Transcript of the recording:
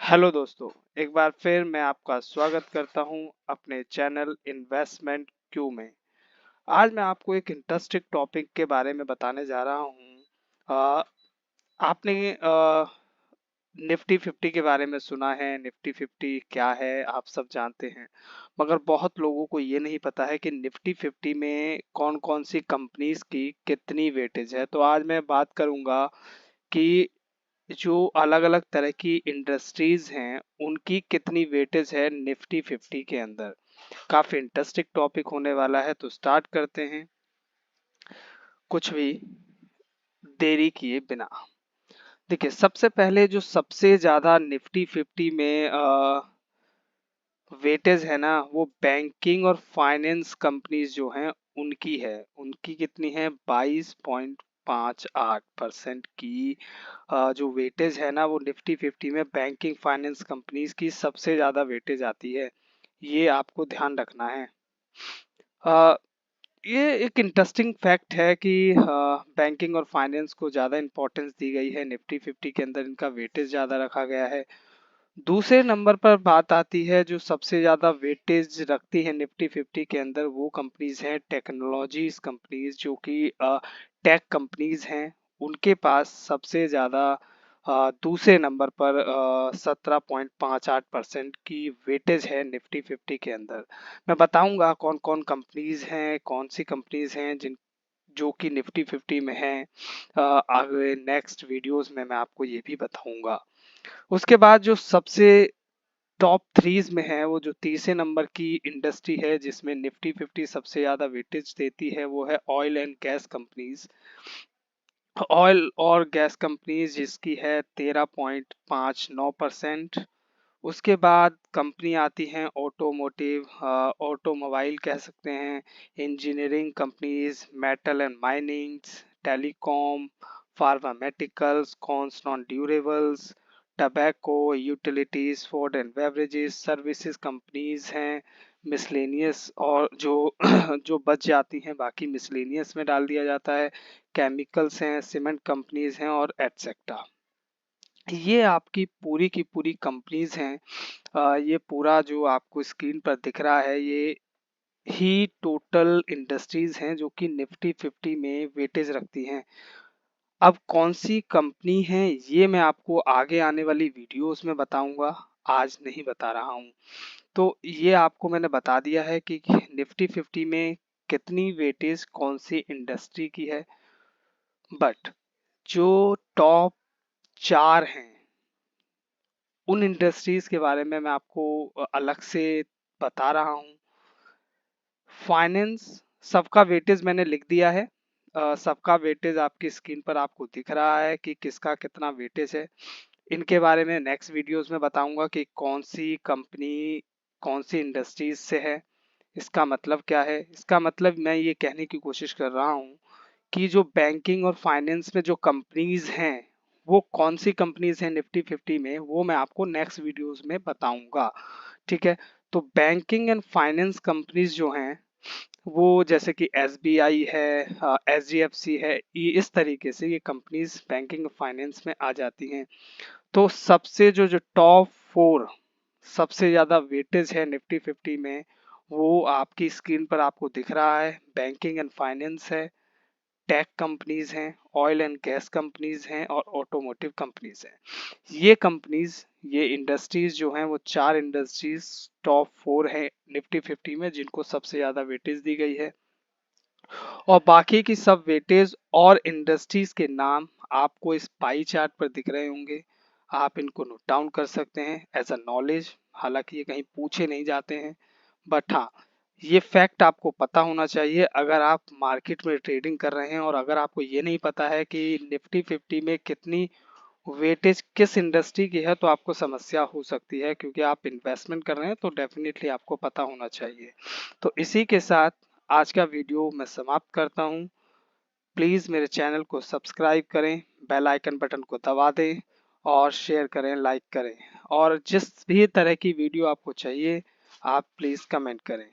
Hello दोस्तों, एक बार फिर मैं आपका स्वागत करता हूं अपने चैनल इन्वेस्टमेंट क्यू में। आज मैं आपको एक इंटरेस्टिंग टॉपिक के बारे में बताने जा रहा हूं। आपने निफ्टी 50 के बारे में सुना है। निफ्टी 50 क्या है आप सब जानते हैं, मगर बहुत लोगों को ये नहीं पता है कि निफ्टी 50 में कौन कौन सी कंपनीज की कितनी वेटेज है। तो आज मैं बात करूंगा कि जो अलग अलग तरह की इंडस्ट्रीज हैं उनकी कितनी वेटेज है निफ्टी 50 के अंदर। काफी इंटरेस्टिंग टॉपिक होने वाला है, तो स्टार्ट करते हैं कुछ भी देरी किए बिना। देखिए, सबसे पहले जो सबसे ज्यादा निफ्टी 50 में वेटेज है ना, वो बैंकिंग और फाइनेंस कंपनीज जो हैं उनकी है। उनकी कितनी है? 22.58% की जो वेटेज है ना, वो निफ्टी 50 में बैंकिंग फाइनेंस कंपनीज की सबसे ज्यादा वेटेज आती है। ये आपको ध्यान रखना है। अ, ये एक इंटरेस्टिंग फैक्ट है कि बैंकिंग और फाइनेंस को ज़्यादा इम्पोर्टेंस दी गई है। निफ्टी 50 के अंदर इनका वेटेज ज़्यादा रखा गया है। दूसरे नंबर पर बात आती है, जो सबसे ज़्यादा वेटेज रखती है निफ्टी 50 के अंदर, वो कंपनीज हैं टेक्नोलॉजीज कंपनीज, जो कि टेक कंपनीज हैं। उनके पास सबसे ज़्यादा दूसरे नंबर पर 17.58% की वेटेज है निफ्टी 50 के अंदर। मैं बताऊंगा कौन कौन कंपनीज हैं, कौन सी कंपनीज हैं जिन जो कि निफ्टी 50 में हैं। आगे नेक्स्ट वीडियोस में मैं आपको ये भी बताऊंगा। उसके बाद जो सबसे टॉप थ्रीज में है, वो जो तीसरे नंबर की इंडस्ट्री है जिसमें निफ्टी 50 सबसे ज्यादा वेटेज देती है, वो है oil and gas companies. Oil और गैस कंपनीज जिसकी है 13.59%। उसके बाद कंपनी आती हैं ऑटोमोटिव, ऑटोमोबाइल कह सकते हैं, engineering companies, metal and minings, telecom, pharmaceuticals, cons non durables, tobacco, utilities, food and beverages, services companies हैं। मिसलेनियस और जो जो बच जाती हैं बाकी मिसलेनियस में डाल दिया जाता है। केमिकल्स हैं, सीमेंट कंपनीज हैं और एटसेट्रा। ये आपकी पूरी की पूरी कंपनीज हैं। ये पूरा जो आपको स्क्रीन पर दिख रहा है, ये ही टोटल इंडस्ट्रीज हैं जो कि निफ्टी 50 में वेटेज रखती हैं। अब कौन सी कंपनी है ये मैं आपको आगे आने वाली वीडियोस में बताऊंगा, आज नहीं बता रहा हूं। तो ये आपको मैंने बता दिया है कि निफ्टी 50 में कितनी वेटेज कौन सी इंडस्ट्री की है। बट जो टॉप चार हैं उन इंडस्ट्रीज के बारे में मैं आपको अलग से बता रहा हूँ। फाइनेंस, सबका वेटेज मैंने लिख दिया है। सबका वेटेज आपकी स्क्रीन पर आपको दिख रहा है कि किसका कितना वेटेज है। इनके बारे में नेक्स्ट वीडियोस में बताऊंगा कि कौन सी कंपनी कौन सी इंडस्ट्रीज से है। इसका मतलब क्या है? इसका मतलब मैं ये कहने की कोशिश कर रहा हूँ कि जो बैंकिंग और फाइनेंस में जो कंपनीज हैं, वो कौन सी कंपनीज हैं निफ्टी 50 में, वो मैं आपको नेक्स्ट वीडियोस में बताऊंगा। ठीक है। तो बैंकिंग एंड फाइनेंस कंपनीज जो हैं, वो जैसे कि एसबीआई है, एचडीएफसी है, ये इस तरीके से ये कंपनीज बैंकिंग और फाइनेंस में आ जाती हैं। तो सबसे जो जो टॉप फोर सबसे ज्यादा वेटेज है निफ्टी 50 में, वो आपकी स्क्रीन पर आपको दिख रहा है। बैंकिंग एंड फाइनेंस है, टेक कंपनीज हैं, ऑयल एंड गैस कंपनीज हैं और ऑटोमोटिव कंपनीज हैं। ये कंपनीज, ये इंडस्ट्रीज जो हैं, वो चार इंडस्ट्रीज टॉप फोर है निफ्टी 50 में जिनको सबसे ज्यादा वेटेज दी गई है। और बाकी की सब वेटेज और इंडस्ट्रीज के नाम आपको इस पाई चार्ट पर दिख रहे होंगे। आप इनको नोट डाउन कर सकते हैं एज अ नॉलेज। हालांकि ये कहीं पूछे नहीं जाते हैं, बट हाँ, ये फैक्ट आपको पता होना चाहिए अगर आप मार्केट में ट्रेडिंग कर रहे हैं। और अगर आपको ये नहीं पता है कि निफ्टी 50 में कितनी वेटेज किस इंडस्ट्री की है, तो आपको समस्या हो सकती है, क्योंकि आप इन्वेस्टमेंट कर रहे हैं तो डेफिनेटली आपको पता होना चाहिए। तो इसी के साथ आज का वीडियो मैं समाप्त करता हूँ। प्लीज़ मेरे चैनल को सब्सक्राइब करें, बेल आइकन बटन को दबा दें और शेयर करें, लाइक करें। और जिस भी तरह की वीडियो आपको चाहिए, आप प्लीज़ कमेंट करें।